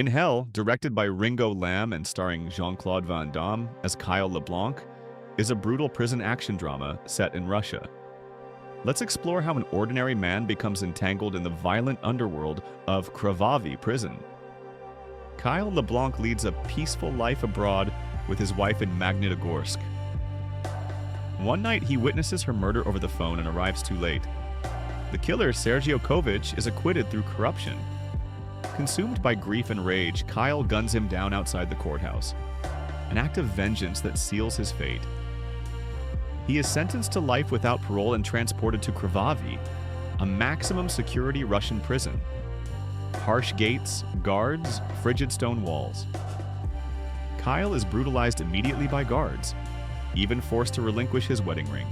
In Hell, directed by Ringo Lam and starring Jean-Claude Van Damme as Kyle LeBlanc, is a brutal prison action drama set in Russia. Let's explore how an ordinary man becomes entangled in the violent underworld of Krvavy prison. Kyle LeBlanc leads a peaceful life abroad with his wife in Magnitogorsk. One night, he witnesses her murder over the phone and arrives too late. The killer, Sergio Kovic, is acquitted through corruption. Consumed by grief and rage, Kyle guns him down outside the courthouse, an act of vengeance that seals his fate. He is sentenced to life without parole and transported to Krvavy, a maximum security Russian prison. Harsh gates, guards, frigid stone walls. Kyle is brutalized immediately by guards, even forced to relinquish his wedding ring.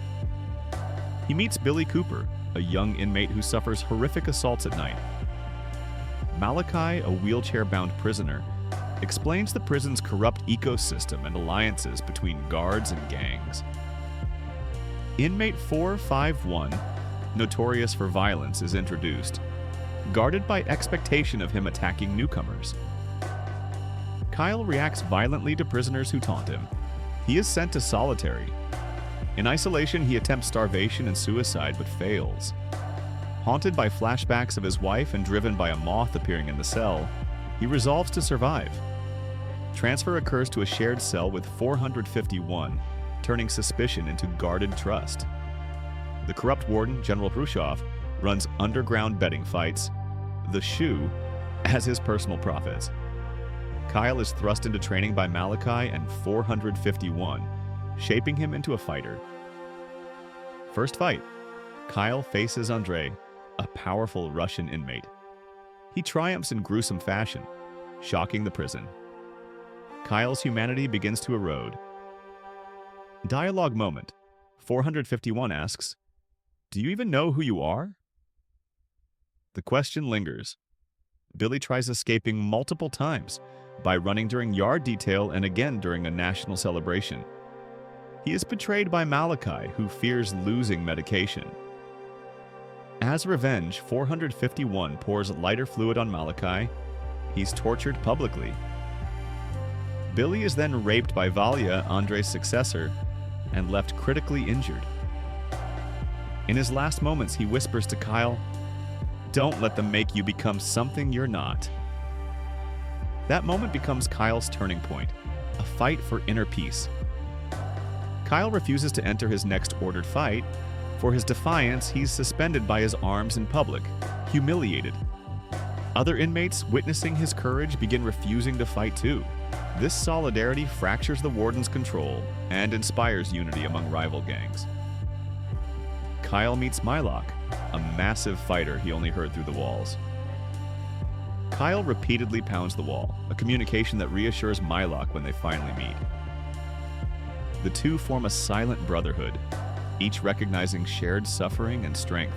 He meets Billy Cooper, a young inmate who suffers horrific assaults at night. Malachi, a wheelchair-bound prisoner, explains the prison's corrupt ecosystem and alliances between guards and gangs. Inmate 451, notorious for violence, is introduced, guarded by expectation of him attacking newcomers. Kyle reacts violently to prisoners who taunt him. He is sent to solitary. In isolation, he attempts starvation and suicide but fails. Haunted by flashbacks of his wife and driven by a moth appearing in the cell, he resolves to survive. Transfer occurs to a shared cell with 451, turning suspicion into guarded trust. The corrupt warden, General Khrushchev, runs underground betting fights, the shoe, as his personal profits. Kyle is thrust into training by Malachi and 451, shaping him into a fighter. First fight, Kyle faces Andrei, a powerful Russian inmate. He triumphs in gruesome fashion, shocking the prison. Kyle's humanity begins to erode. Dialogue moment. 451 asks, "Do you even know who you are?" The question lingers. Billy tries escaping multiple times by running during yard detail and again during a national celebration. He is betrayed by Malachi, who fears losing medication. As revenge, 451 pours lighter fluid on Malachi. He's tortured publicly. Billy is then raped by Valia, Andrei's successor, and left critically injured. In his last moments, he whispers to Kyle, "Don't let them make you become something you're not." That moment becomes Kyle's turning point, a fight for inner peace. Kyle refuses to enter his next ordered fight. For his defiance, he's suspended by his arms in public, humiliated. Other inmates, witnessing his courage, begin refusing to fight too. This solidarity fractures the warden's control and inspires unity among rival gangs. Kyle meets Mylok, a massive fighter he only heard through the walls. Kyle repeatedly pounds the wall, a communication that reassures Mylok when they finally meet. The two form a silent brotherhood, each recognizing shared suffering and strength.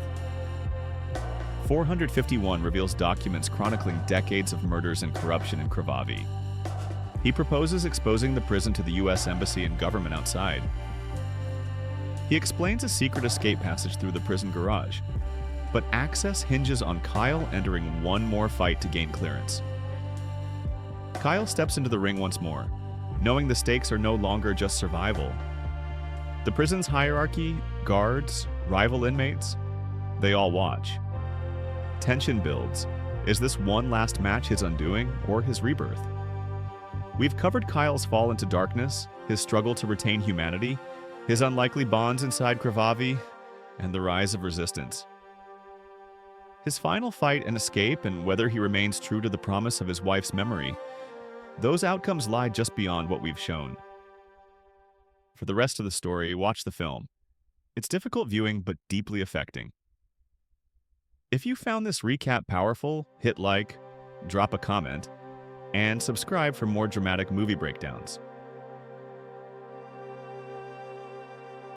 451 reveals documents chronicling decades of murders and corruption in Krvavy. He proposes exposing the prison to the U.S. Embassy and government outside. He explains a secret escape passage through the prison garage, but access hinges on Kyle entering one more fight to gain clearance. Kyle steps into the ring once more, knowing the stakes are no longer just survival. The prison's hierarchy, guards, rival inmates, they all watch. Tension builds. Is this one last match his undoing or his rebirth? We've covered Kyle's fall into darkness, his struggle to retain humanity, his unlikely bonds inside Krvavy, and the rise of resistance. His final fight and escape, and whether he remains true to the promise of his wife's memory, those outcomes lie just beyond what we've shown. For the rest of the story, watch the film. It's difficult viewing, but deeply affecting. If you found this recap powerful, hit like, drop a comment, and subscribe for more dramatic movie breakdowns.